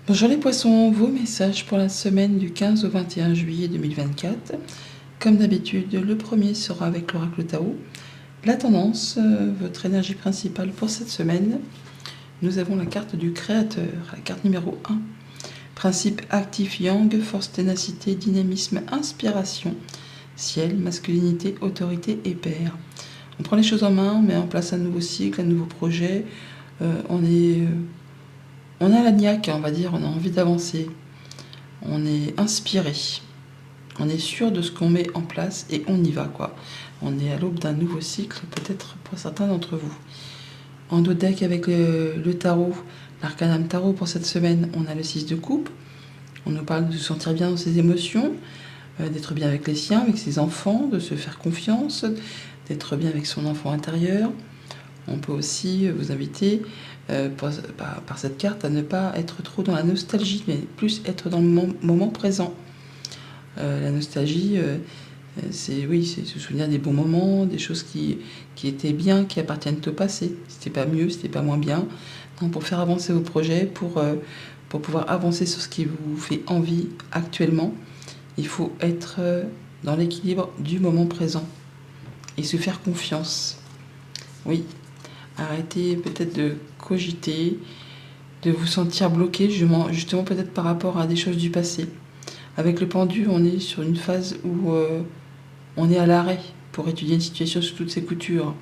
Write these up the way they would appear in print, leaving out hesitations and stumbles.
Bonjour les poissons, vos messages pour la semaine du 15 au 21 juillet 2024. Comme d'habitude, le premier sera avec l'oracle Tao. La tendance, votre énergie principale pour cette semaine, nous avons la carte du créateur, la carte numéro 1. Principe actif yang, force, ténacité, dynamisme, inspiration, ciel, masculinité, autorité et paix. On prend les choses en main, on met en place un nouveau cycle, un nouveau projet. On a la niaque, on va dire, on a envie d'avancer. On est inspiré. On est sûr de ce qu'on met en place et on y va, quoi. On est à l'aube d'un nouveau cycle, peut-être pour certains d'entre vous. En dos deck avec le tarot, l'arcanum tarot pour cette semaine, on a le 6 de coupe. On nous parle de se sentir bien dans ses émotions, d'être bien avec les siens, avec ses enfants, de se faire confiance, d'être bien avec son enfant intérieur. On peut aussi vous inviter par cette carte à ne pas être trop dans la nostalgie, mais plus être dans le moment présent. La nostalgie, c'est se souvenir des bons moments, des choses qui étaient bien, qui appartiennent au passé. C'était pas mieux, c'était pas moins bien. Donc pour faire avancer vos projets, pour pouvoir avancer sur ce qui vous fait envie actuellement, il faut être dans l'équilibre du moment présent et se faire confiance. Oui, arrêtez peut-être de cogiter, de vous sentir bloqué, justement peut-être par rapport à des choses du passé. Avec le pendu, on est sur une phase où on est à l'arrêt pour étudier une situation sous toutes ses coutures.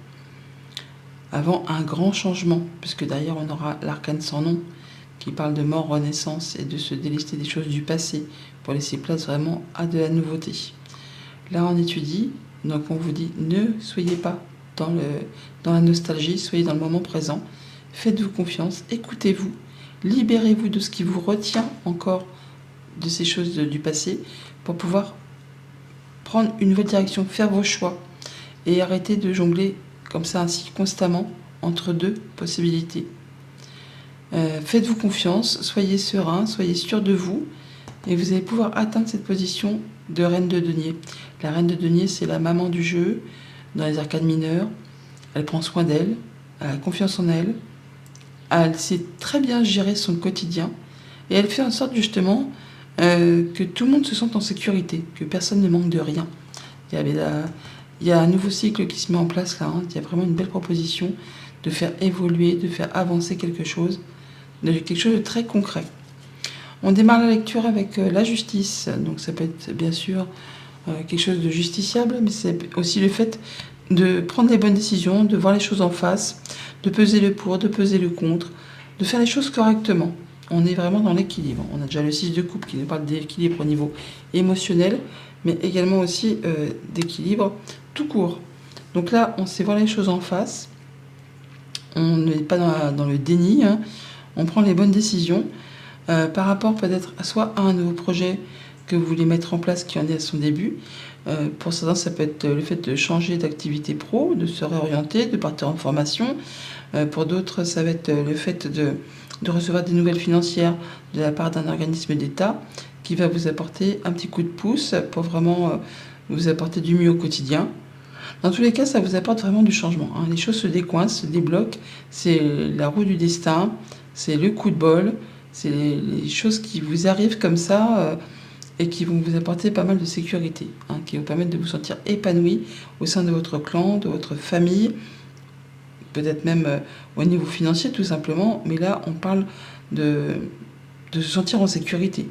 Avant un grand changement, puisque derrière on aura l'arcane sans nom, qui parle de mort, renaissance et de se délester des choses du passé pour laisser place vraiment à de la nouveauté. Là on étudie, donc on vous dit ne soyez pas dans la nostalgie, soyez dans le moment présent, faites-vous confiance, écoutez-vous, libérez-vous de ce qui vous retient encore de ces choses du passé pour pouvoir prendre une nouvelle direction, faire vos choix et arrêter de jongler comme ça ainsi constamment entre deux possibilités. Faites-vous confiance, soyez serein, soyez sûr de vous et vous allez pouvoir atteindre cette position de reine de denier. La reine de denier, c'est la maman du jeu dans les arcades mineures. Elle prend soin d'elle, elle a confiance en elle, elle sait très bien gérer son quotidien et elle fait en sorte justement que tout le monde se sente en sécurité, que personne ne manque de rien. Il y a un nouveau cycle qui se met en place là, il y a vraiment une belle proposition de faire évoluer, de faire avancer quelque chose de très concret. On démarre la lecture avec la justice, donc ça peut être bien sûr quelque chose de justiciable, mais c'est aussi le fait de prendre les bonnes décisions, de voir les choses en face, de peser le pour, de peser le contre, de faire les choses correctement. On est vraiment dans l'équilibre. On a déjà le 6 de coupe qui nous parle d'équilibre au niveau émotionnel, mais également aussi d'équilibre tout court. Donc là, on sait voir les choses en face. On n'est pas dans le déni. On prend les bonnes décisions par rapport peut-être soit à un nouveau projet que vous voulez mettre en place qui en est à son début. Pour certains, ça peut être le fait de changer d'activité pro, de se réorienter, de partir en formation. Pour d'autres, ça va être le fait de recevoir des nouvelles financières de la part d'un organisme d'État qui va vous apporter un petit coup de pouce pour vraiment vous apporter du mieux au quotidien. Dans tous les cas, ça vous apporte vraiment du changement. Les choses se décoincent, se débloquent. C'est la roue du destin, c'est le coup de bol, c'est les choses qui vous arrivent comme ça et qui vont vous apporter pas mal de sécurité, qui vous permettre de vous sentir épanoui au sein de votre clan, de votre famille, peut-être même au niveau financier tout simplement, mais là on parle de se sentir en sécurité.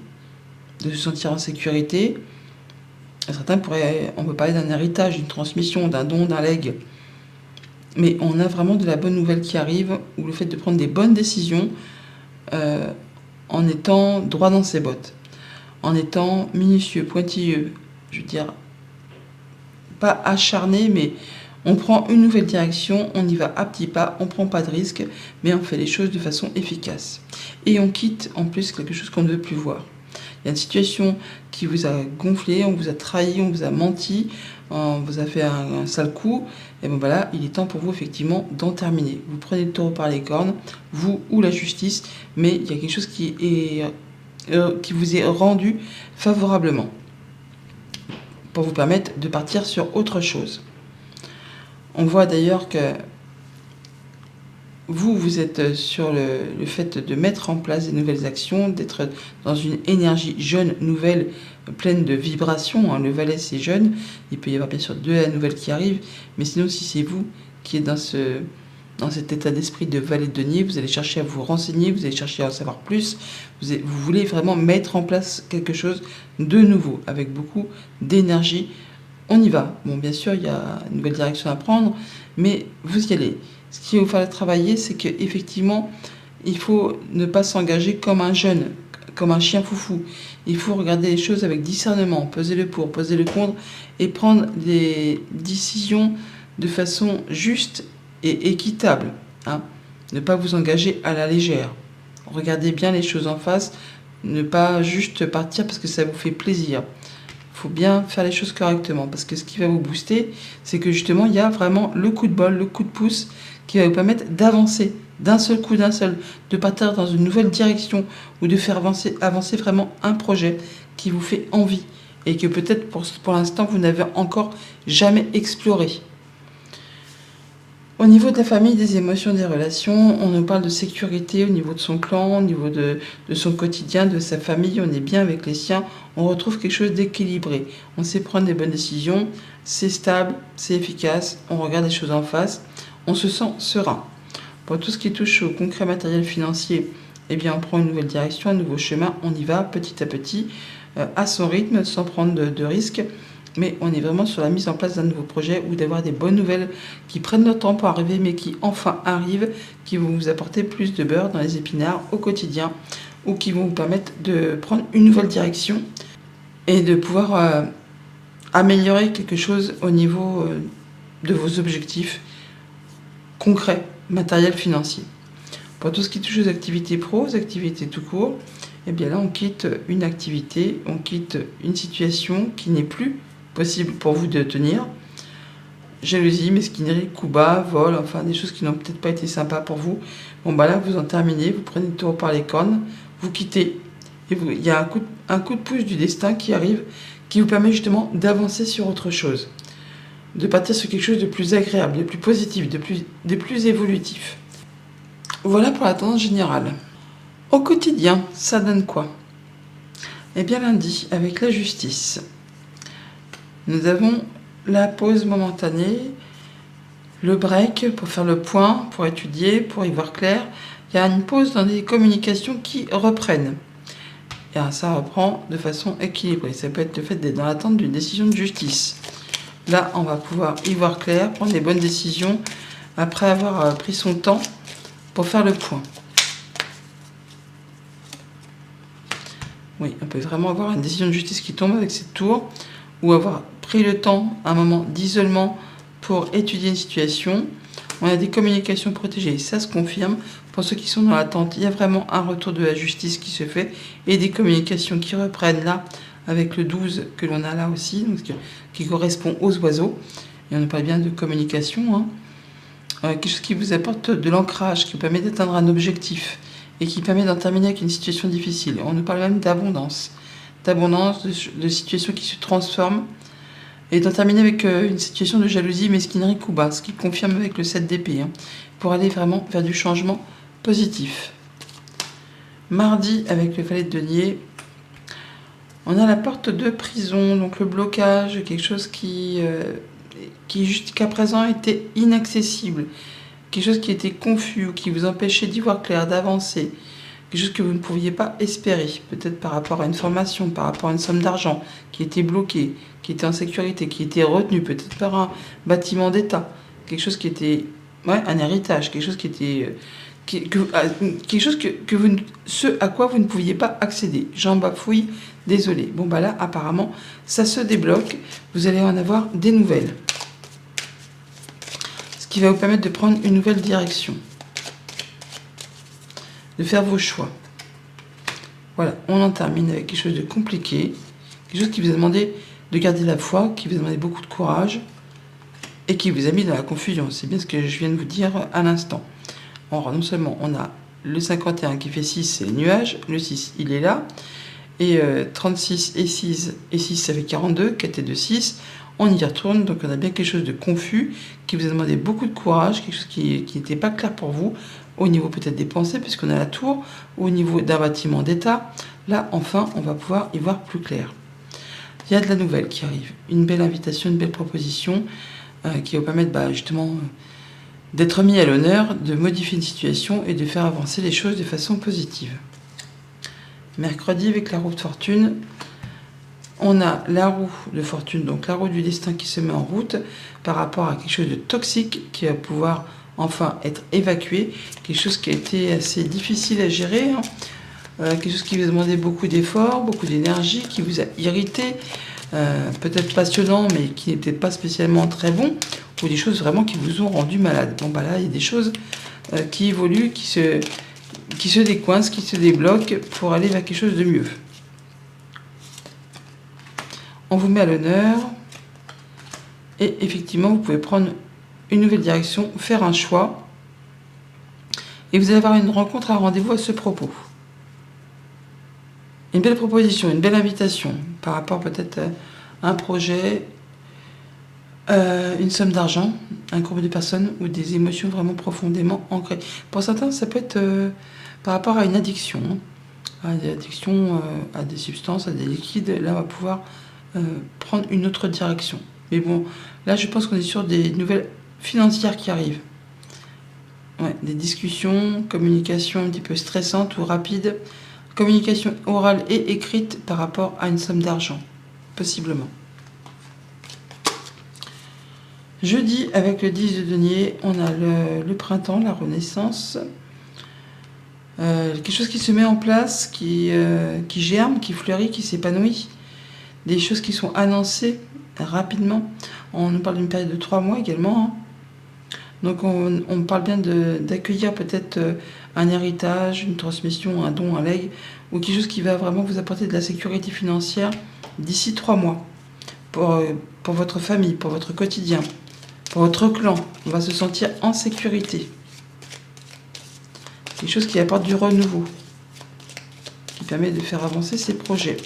De se sentir en sécurité, on peut parler d'un héritage, d'une transmission, d'un don, d'un legs, mais on a vraiment de la bonne nouvelle qui arrive, ou le fait de prendre des bonnes décisions en étant droit dans ses bottes, en étant minutieux, pointilleux, je veux dire, pas acharné, mais on prend une nouvelle direction, on y va à petits pas, on prend pas de risques, mais on fait les choses de façon efficace. Et on quitte en plus quelque chose qu'on ne veut plus voir. Il y a une situation qui vous a gonflé, on vous a trahi, on vous a menti, on vous a fait un sale coup, et bon voilà, il est temps pour vous effectivement d'en terminer. Vous prenez le taureau par les cornes, vous ou la justice, mais il y a quelque chose qui vous est rendu favorablement pour vous permettre de partir sur autre chose. On voit d'ailleurs que vous êtes sur le fait de mettre en place des nouvelles actions, d'être dans une énergie jeune, nouvelle, pleine de vibrations. Hein. Le valet, c'est jeune. Il peut y avoir bien sûr de la nouvelle qui arrive. Mais sinon, si c'est vous qui êtes dans cet état d'esprit de valet de denier, vous allez chercher à vous renseigner, vous allez chercher à en savoir plus. Vous voulez vraiment mettre en place quelque chose de nouveau, avec beaucoup d'énergie. On y va. Bon, bien sûr, il y a une nouvelle direction à prendre, mais vous y allez. Ce qu'il va falloir travailler, c'est qu'effectivement, il faut ne pas s'engager comme un jeune, comme un chien foufou. Il faut regarder les choses avec discernement, peser le pour, peser le contre, et prendre des décisions de façon juste et équitable. Hein. Ne pas vous engager à la légère. Regardez bien les choses en face, ne pas juste partir parce que ça vous fait plaisir. Il faut bien faire les choses correctement, parce que ce qui va vous booster, c'est que justement, il y a vraiment le coup de bol, le coup de pouce qui va vous permettre d'avancer d'un seul coup, de partir dans une nouvelle direction ou de faire avancer vraiment un projet qui vous fait envie et que peut-être pour l'instant, vous n'avez encore jamais exploré. Au niveau de la famille, des émotions, des relations, on nous parle de sécurité au niveau de son clan, au niveau de son quotidien, de sa famille, on est bien avec les siens, on retrouve quelque chose d'équilibré. On sait prendre des bonnes décisions, c'est stable, c'est efficace, on regarde les choses en face, on se sent serein. Pour tout ce qui touche au concret matériel financier, eh bien on prend une nouvelle direction, un nouveau chemin, on y va petit à petit, à son rythme, sans prendre de risques. Mais on est vraiment sur la mise en place d'un nouveau projet ou d'avoir des bonnes nouvelles qui prennent leur temps pour arriver, mais qui enfin arrivent, qui vont vous apporter plus de beurre dans les épinards au quotidien ou qui vont vous permettre de prendre une nouvelle direction et de pouvoir améliorer quelque chose au niveau de vos objectifs concrets, matériels, financiers. Pour tout ce qui touche aux activités pro, aux activités tout court, eh bien là on quitte une activité, on quitte une situation qui n'est plus possible pour vous de tenir. Jalousie, mesquinerie, coup bas, vol, enfin des choses qui n'ont peut-être pas été sympas pour vous. Bon bah là vous en terminez, vous prenez le taureau par les cornes, vous quittez. Et il y a un coup de pouce du destin qui arrive, qui vous permet justement d'avancer sur autre chose. De partir sur quelque chose de plus agréable, de plus positif, de plus évolutif. Voilà pour la tendance générale. Au quotidien, ça donne quoi? Eh bien lundi, avec la justice. Nous avons la pause momentanée, le break pour faire le point, pour étudier, pour y voir clair. Il y a une pause dans les communications qui reprennent. Et ça reprend de façon équilibrée. Ça peut être le fait d'être dans l'attente d'une décision de justice. Là, on va pouvoir y voir clair, prendre les bonnes décisions après avoir pris son temps pour faire le point. Oui, on peut vraiment avoir une décision de justice qui tombe avec cette tour, ou avoir pris le temps, un moment d'isolement pour étudier une situation. On a des communications protégées, ça se confirme. Pour ceux qui sont dans l'attente, il y a vraiment un retour de la justice qui se fait et des communications qui reprennent là, avec le 12 que l'on a là aussi, donc qui correspond aux oiseaux. Et on parle bien de communication. Hein. Quelque chose qui vous apporte de l'ancrage, qui vous permet d'atteindre un objectif et qui permet d'en terminer avec une situation difficile. On nous parle même d'abondance, de situations qui se transforment, et d'en terminer avec une situation de jalousie, mesquinerie, coup bas, ce qui confirme avec le 7 d'épée, hein, pour aller vraiment vers du changement positif. Mardi, avec le valet de denier, on a la porte de prison, donc le blocage, quelque chose qui jusqu'à présent était inaccessible, quelque chose qui était confus, qui vous empêchait d'y voir clair, d'avancer, quelque chose que vous ne pouviez pas espérer, peut-être par rapport à une formation, par rapport à une somme d'argent qui était bloquée, qui était en sécurité, qui était retenue, peut-être par un bâtiment d'État, quelque chose qui était un héritage, quelque chose qui était quelque chose ce à quoi vous ne pouviez pas accéder. J'en bafouille, désolé. Bon bah là apparemment ça se débloque, vous allez en avoir des nouvelles. Ce qui va vous permettre de prendre une nouvelle direction, de faire vos choix. Voilà, on en termine avec quelque chose de compliqué, quelque chose qui vous a demandé de garder la foi, qui vous a demandé beaucoup de courage et qui vous a mis dans la confusion. C'est bien ce que je viens de vous dire à l'instant. Alors, non seulement on a le 51 qui fait 6, c'est les nuages, le 6 il est là, et 36 et 6 ça fait 42, 4 et 2, 6. on y retourne. Donc on a bien quelque chose de confus, qui vous a demandé beaucoup de courage, quelque chose qui n'était pas clair pour vous, au niveau peut-être des pensées, puisqu'on a la tour, au niveau d'un bâtiment d'État. Là, enfin, on va pouvoir y voir plus clair. Il y a de la nouvelle qui arrive, une belle invitation, une belle proposition qui va permettre justement d'être mis à l'honneur, de modifier une situation et de faire avancer les choses de façon positive. Mercredi, avec la roue de fortune, on a la roue de fortune, donc la roue du destin qui se met en route par rapport à quelque chose de toxique qui va pouvoir enfin être évacué, quelque chose qui a été assez difficile à gérer, quelque chose qui vous a demandé beaucoup d'efforts, beaucoup d'énergie, qui vous a irrité, peut-être passionnant, mais qui n'était pas spécialement très bon, ou des choses vraiment qui vous ont rendu malade. Bon, là, il y a des choses qui évoluent, qui se décoincent, qui se débloquent pour aller vers quelque chose de mieux. On vous met à l'honneur, et effectivement, vous pouvez prendre une nouvelle direction, faire un choix, et vous allez avoir une rencontre, un rendez-vous à ce propos. Une belle proposition, une belle invitation par rapport peut-être à un projet, une somme d'argent, un groupe de personnes ou des émotions vraiment profondément ancrées. Pour certains, ça peut être par rapport à une addiction, à des addictions, à des substances, à des liquides. Là, on va pouvoir prendre une autre direction. Mais bon, là, je pense qu'on est sur des nouvelles financières qui arrivent. Ouais, des discussions, communication un petit peu stressantes ou rapides. Communication orale et écrite par rapport à une somme d'argent, possiblement. Jeudi, avec le 10 de denier, on a le printemps, la renaissance. Quelque chose qui se met en place, qui germe, qui fleurit, qui s'épanouit. Des choses qui sont annoncées rapidement. On nous parle d'une période de 3 mois également. Donc on parle bien d'accueillir peut-être un héritage, une transmission, un don, un legs, ou quelque chose qui va vraiment vous apporter de la sécurité financière d'ici 3 mois. Pour votre famille, pour votre quotidien, pour votre clan. On va se sentir en sécurité. Quelque chose qui apporte du renouveau, qui permet de faire avancer ses projets.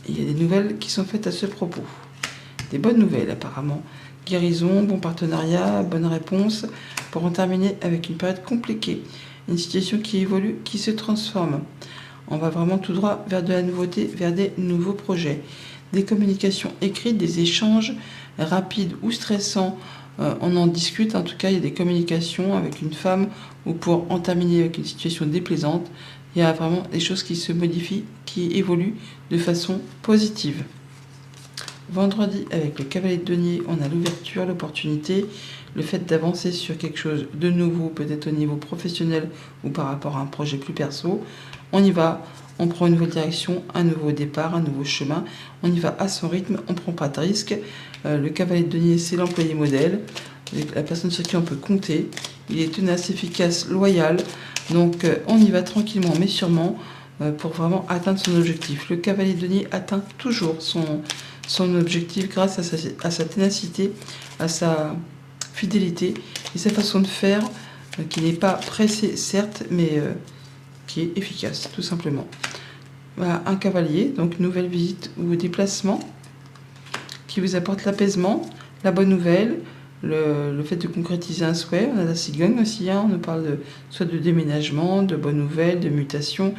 Et il y a des nouvelles qui sont faites à ce propos. Des bonnes nouvelles apparemment. Guérison, bon partenariat, bonne réponse, pour en terminer avec une période compliquée, une situation qui évolue, qui se transforme. On va vraiment tout droit vers de la nouveauté, vers des nouveaux projets, des communications écrites, des échanges rapides ou stressants. On en discute, en tout cas il y a des communications avec une femme ou pour en terminer avec une situation déplaisante. Il y a vraiment des choses qui se modifient, qui évoluent de façon positive. Vendredi, avec le cavalier de denier, on a l'ouverture, l'opportunité, le fait d'avancer sur quelque chose de nouveau, peut-être au niveau professionnel ou par rapport à un projet plus perso. On y va, on prend une nouvelle direction, un nouveau départ, un nouveau chemin. On y va à son rythme, on ne prend pas de risque. Le cavalier de denier, c'est l'employé modèle, la personne sur qui on peut compter. Il est tenace, efficace, loyal. Donc on y va tranquillement mais sûrement pour vraiment atteindre son objectif. Le cavalier de denier atteint toujours son objectif grâce à sa ténacité, à sa fidélité et sa façon de faire qui n'est pas pressée certes, mais qui est efficace tout simplement. Voilà, un cavalier, donc nouvelle visite ou déplacement qui vous apporte l'apaisement, la bonne nouvelle, le fait de concrétiser un souhait. On a la cigogne aussi, on nous parle soit de déménagement, de bonnes nouvelles, de mutation,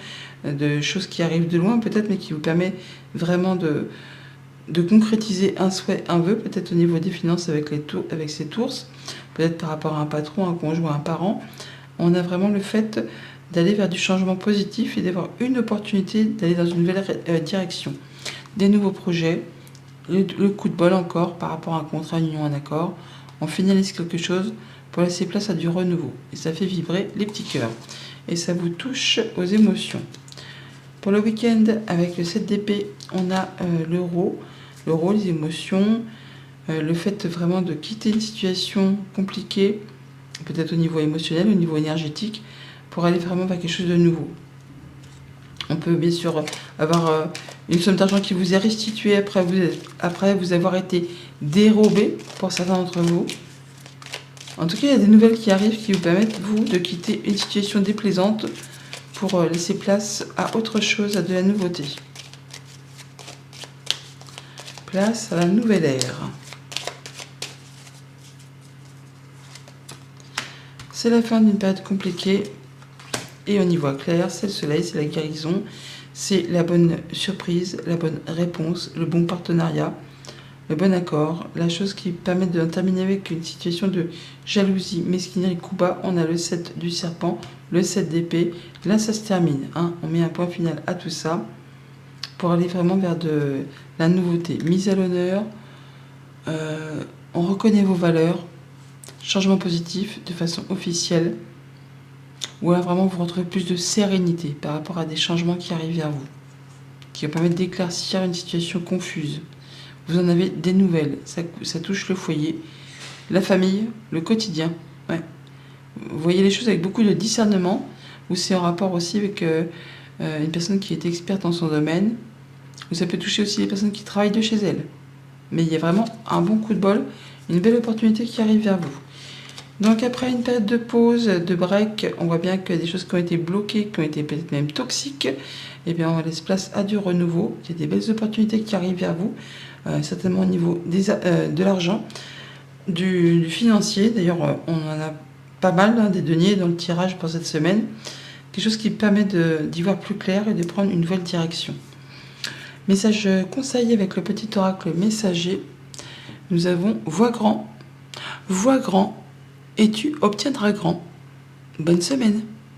de choses qui arrivent de loin peut-être, mais qui vous permet vraiment de concrétiser un souhait, un vœu, peut-être au niveau des finances avec ses tours, peut-être par rapport à un patron, un conjoint, un parent. On a vraiment le fait d'aller vers du changement positif et d'avoir une opportunité d'aller dans une nouvelle direction. Des nouveaux projets, le coup de bol encore par rapport à un contrat, une union, un accord. On finalise quelque chose pour laisser place à du renouveau. Et ça fait vibrer les petits cœurs. Et ça vous touche aux émotions. Pour le week-end, avec le 7 d'épée, on a l'euro, les émotions, le fait vraiment de quitter une situation compliquée, peut-être au niveau émotionnel, au niveau énergétique, pour aller vraiment vers quelque chose de nouveau. On peut bien sûr avoir une somme d'argent qui vous est restituée après vous avoir été dérobé pour certains d'entre vous. En tout cas, il y a des nouvelles qui arrivent qui vous permettent, vous, de quitter une situation déplaisante pour laisser place à autre chose, à de la nouveauté. Place à la nouvelle ère. C'est la fin d'une période compliquée et on y voit clair, c'est le soleil, c'est la guérison, c'est la bonne surprise, la bonne réponse, le bon partenariat, le bon accord, la chose qui permet de terminer avec une situation de jalousie, mesquinerie, coup bas. On a le 7 du serpent, le 7 d'épée, là ça se termine, hein. On met un point final à tout ça pour aller vraiment vers de la nouveauté, mise à l'honneur, on reconnaît vos valeurs, changement positif de façon officielle, ou alors vraiment vous retrouvez plus de sérénité par rapport à des changements qui arrivent vers vous, qui vont permettre d'éclaircir une situation confuse. Vous en avez des nouvelles, ça touche le foyer, la famille, le quotidien. Ouais. Vous voyez les choses avec beaucoup de discernement, ou c'est en rapport aussi avec une personne qui est experte dans son domaine, ou ça peut toucher aussi les personnes qui travaillent de chez elles. Mais il y a vraiment un bon coup de bol, une belle opportunité qui arrive vers vous. Donc après une période de pause, de break, on voit bien que des choses qui ont été bloquées, qui ont été peut-être même toxiques, eh bien on laisse place à du renouveau. Il y a des belles opportunités qui arrivent vers vous, certainement au niveau de l'argent, du financier. D'ailleurs, on en a pas mal, hein, des deniers dans le tirage pour cette semaine. Quelque chose qui permet d'y voir plus clair et de prendre une nouvelle direction. Message conseil avec le petit oracle messager. Nous avons vois grand, et tu obtiendras grand. Bonne semaine.